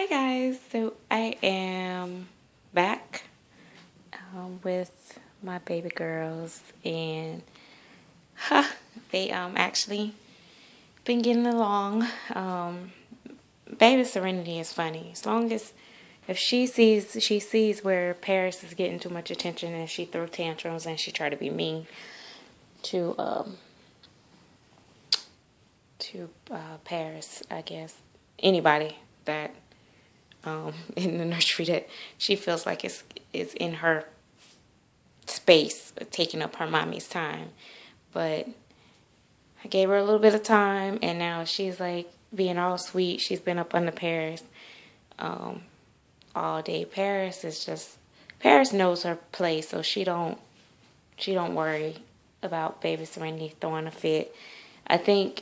Hi guys, so I am back with my baby girls, and they actually been getting along. Baby Serenity is funny. As long as if she sees where Paris is getting too much attention, and she throw tantrums and she try to be mean to Paris, I guess anybody that in the nursery that she feels like is in her space, taking up her mommy's time. But I gave her a little bit of time, and now she's like being all sweet. She's been up under Paris all day. Paris knows her place, so she don't worry about baby Serenity throwing a fit. I think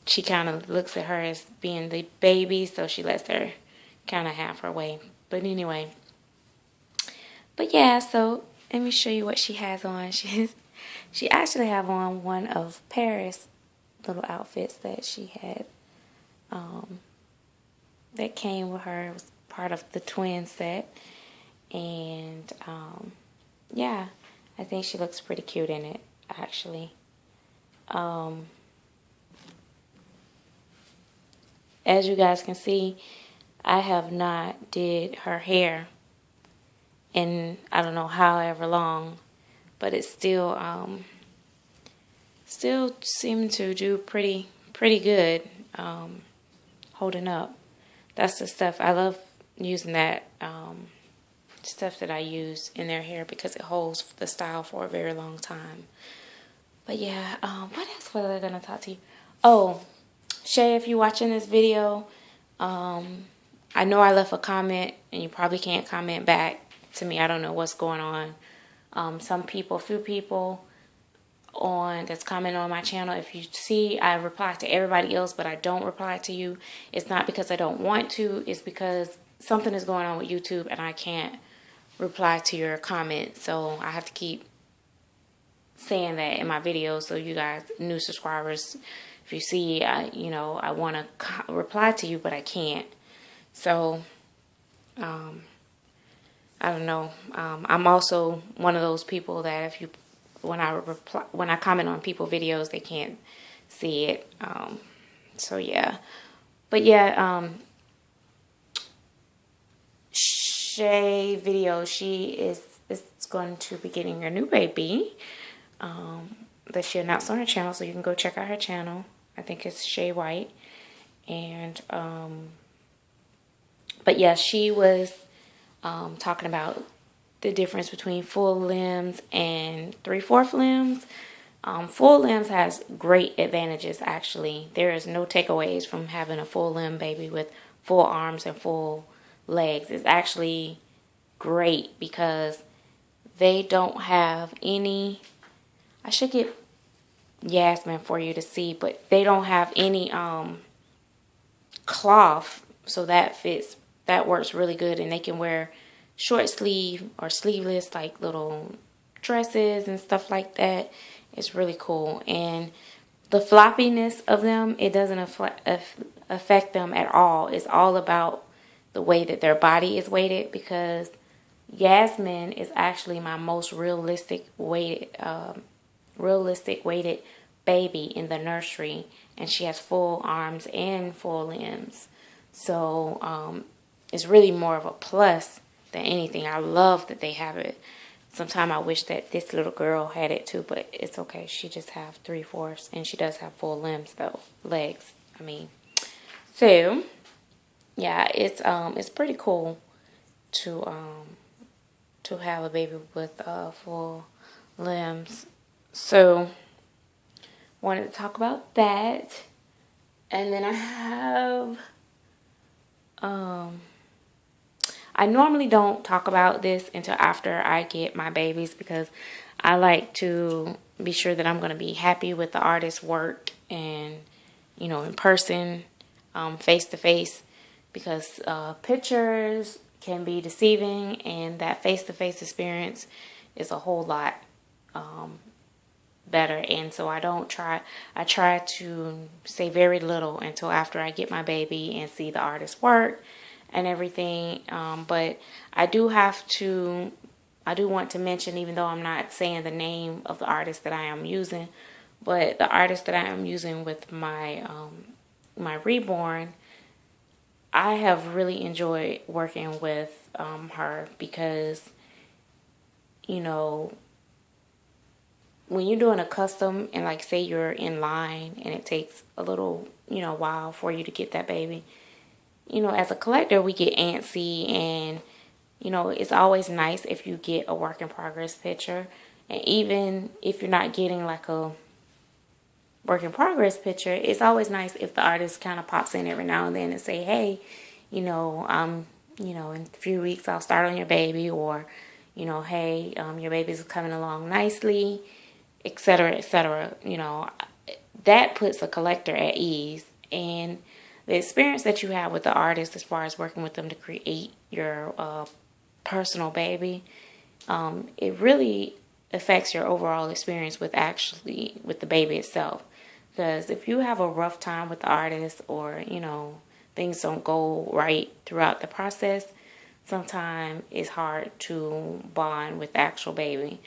she kind of looks at her as being the baby, so she lets her kind of have her way. But anyway, but yeah, so let me show you what she has on. She actually have on one of Paris' little outfits that she had that came with her. It was part of the twin set, and yeah, I think she looks pretty cute in it actually. As you guys can see, I have not did her hair in I don't know however long, but it's still seemed to do pretty good, holding up. That's the stuff I love using, that stuff that I use in their hair, because it holds the style for a very long time. But yeah, what else was I gonna talk to you? Oh, Shay, if you're watching this video, I know I left a comment and you probably can't comment back to me. I don't know what's going on. A few people on that's commenting on my channel, if you see I reply to everybody else but I don't reply to you, it's not because I don't want to, it's because something is going on with YouTube and I can't reply to your comment. So I have to keep saying that in my videos, so you guys, new subscribers, if you see I want to reply to you but I can't. So I don't know. I'm also one of those people that when I comment on people videos, they can't see it. So yeah, but yeah, Shay video, she is going to be getting a new baby that she announced on her channel, so you can go check out her channel. I think it's Shay White, and but yeah, she was talking about the difference between full limbs and 3/4 limbs. Full limbs has great advantages, actually. There is no takeaways from having a full limb baby with full arms and full legs. It's actually great because they don't have any, I should get Yasmin for you to see, but they don't have any cloth, so that works really good, and they can wear short sleeve or sleeveless, like little dresses and stuff like that. It's really cool, and the floppiness of them, it doesn't affect them at all. It's all about the way that their body is weighted, because Yasmin is actually my most realistic weighted baby in the nursery, and she has full arms and full limbs. So it's really more of a plus than anything. I love that they have it. Sometimes I wish that this little girl had it too, but it's okay. She just have 3/4, and she does have full limbs though, legs. I mean, so yeah, it's pretty cool to have a baby with full limbs. So wanted to talk about that, and then I have I normally don't talk about this until after I get my babies, because I like to be sure that I'm going to be happy with the artist's work, and in person, face to face, because pictures can be deceiving, and that face to face experience is a whole lot better. And so I try to say very little until after I get my baby and see the artist's work, and everything. But I do want to mention, even though I'm not saying the name of the artist that I am using, but the artist that I am using with my my reborn, I have really enjoyed working with her because, you know, when you're doing a custom and like say you're in line and it takes a little, while for you to get that baby, as a collector, we get antsy, and, it's always nice if you get a work in progress picture. And even if you're not getting like a work in progress picture, it's always nice if the artist kind of pops in every now and then and say, hey, in a few weeks I'll start on your baby, or, hey, your baby's coming along nicely, etc., etc. That puts a collector at ease. And the experience that you have with the artist as far as working with them to create your personal baby, it really affects your overall experience with the baby itself. Because if you have a rough time with the artist, or, things don't go right throughout the process, sometimes it's hard to bond with the actual baby.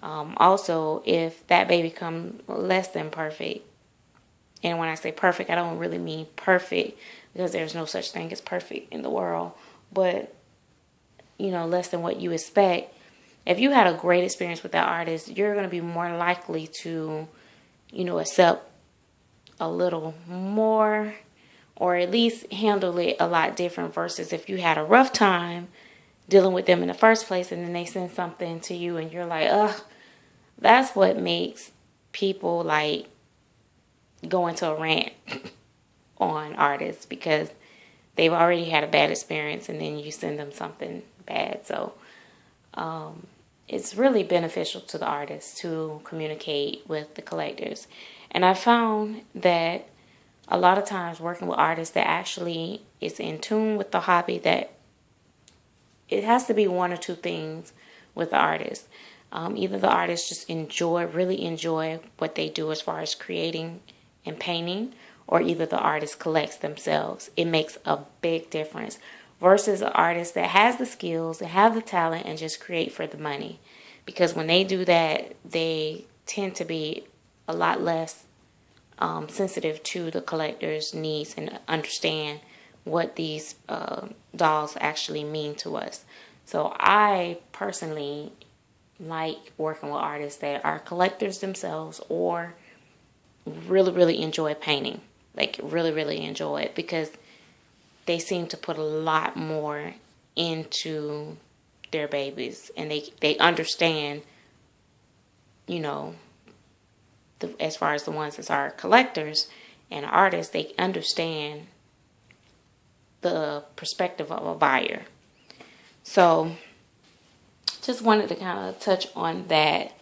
Also, if that baby comes less than perfect, and when I say perfect, I don't really mean perfect, because there's no such thing as perfect in the world, but, less than what you expect. If you had a great experience with that artist, you're going to be more likely to, accept a little more, or at least handle it a lot different, versus if you had a rough time dealing with them in the first place and then they send something to you and you're like, ugh. That's what makes people like go into a rant on artists, because they've already had a bad experience and then you send them something bad. So it's really beneficial to the artists to communicate with the collectors. And I found that a lot of times working with artists that actually is in tune with the hobby, that it has to be one or two things with the artist. Either the artists just really enjoy what they do as far as creating and painting, or either the artist collects themselves. It makes a big difference versus an artist that has the skills and have the talent and just create for the money. Because when they do that, they tend to be a lot less sensitive to the collector's needs and understand what these dolls actually mean to us. So I personally like working with artists that are collectors themselves, or really, really enjoy painting. Like really, really enjoy it, because they seem to put a lot more into their babies, and they understand, as far as the ones that are collectors and artists, they understand the perspective of a buyer. So just wanted to kind of touch on that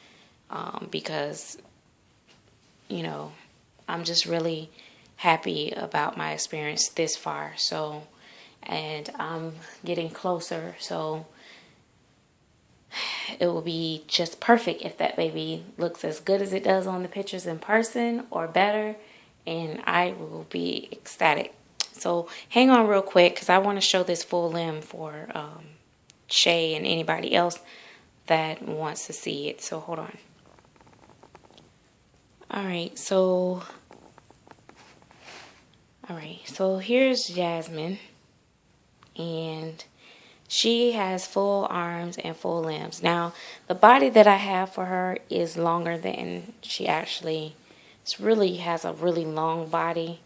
because, I'm just really happy about my experience this far. So, and I'm getting closer. So it will be just perfect if that baby looks as good as it does on the pictures in person or better. And I will be ecstatic. So hang on real quick, because I want to show this full limb for Shay and anybody else that wants to see it. So hold on. Alright, so here's Jasmine, and she has full arms and full limbs. Now, the body that I have for her is longer than she actually, really has a really long body,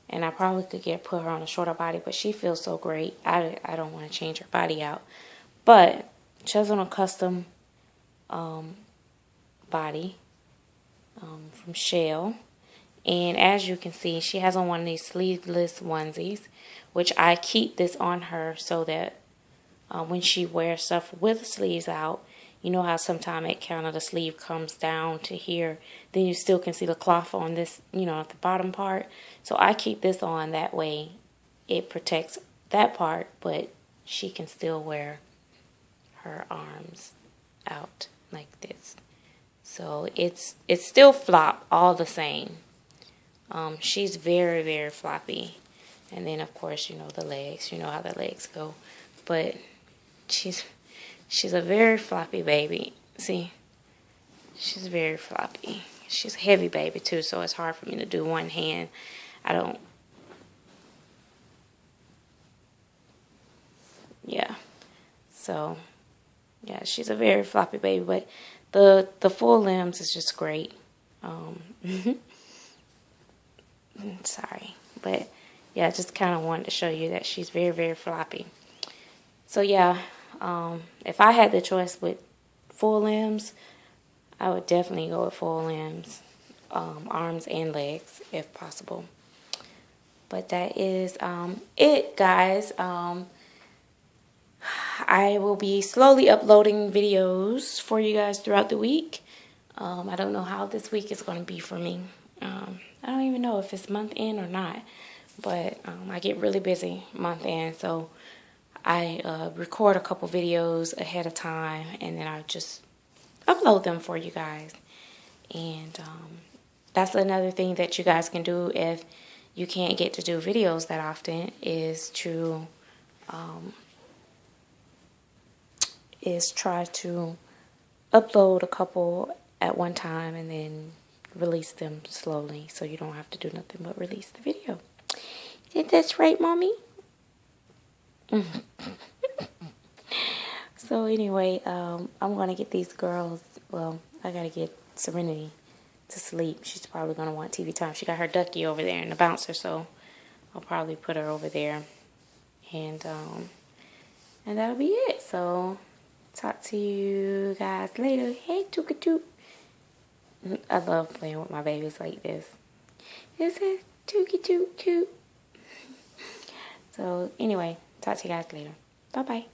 and I probably could put her on a shorter body, but she feels so great. I don't want to change her body out. But she has on a custom body from Shell. And as you can see, she has on one of these sleeveless onesies, which I keep this on her so that when she wears stuff with sleeves out, you know how sometimes the sleeve comes down to here, then you still can see the cloth on this, at the bottom part. So I keep this on, that way it protects that part, but she can still wear her arms out like this. So it's still flop all the same. She's very, very floppy. And then, of course, you know, the legs. You know how the legs go. But she's a very floppy baby. See? She's very floppy. She's a heavy baby, too, so it's hard for me to do one hand. I don't... Yeah. So, yeah, she's a very floppy baby, but the full limbs is just great. Sorry. But, yeah, I just kind of wanted to show you that she's very, very floppy. So, yeah, if I had the choice with full limbs, I would definitely go with full limbs, arms and legs, if possible. But that is it, guys. I will be slowly uploading videos for you guys throughout the week. I don't know how this week is going to be for me. I don't even know if it's month end or not. But I get really busy month end, so I record a couple videos ahead of time, and then I just upload them for you guys. And that's another thing that you guys can do if you can't get to do videos that often, is to try to upload a couple at one time and then release them slowly, so you don't have to do nothing but release the video. Isn't that right, Mommy? So anyway, I'm going to get these girls, well, I got to get Serenity to sleep. She's probably going to want TV time. She got her ducky over there in the bouncer, so I'll probably put her over there. And that'll be it. So, talk to you guys later. Hey, Took-a-Toot. I love playing with my babies like this. It's a Took-a-Toot-Toot. So, anyway, talk to you guys later. Bye-bye.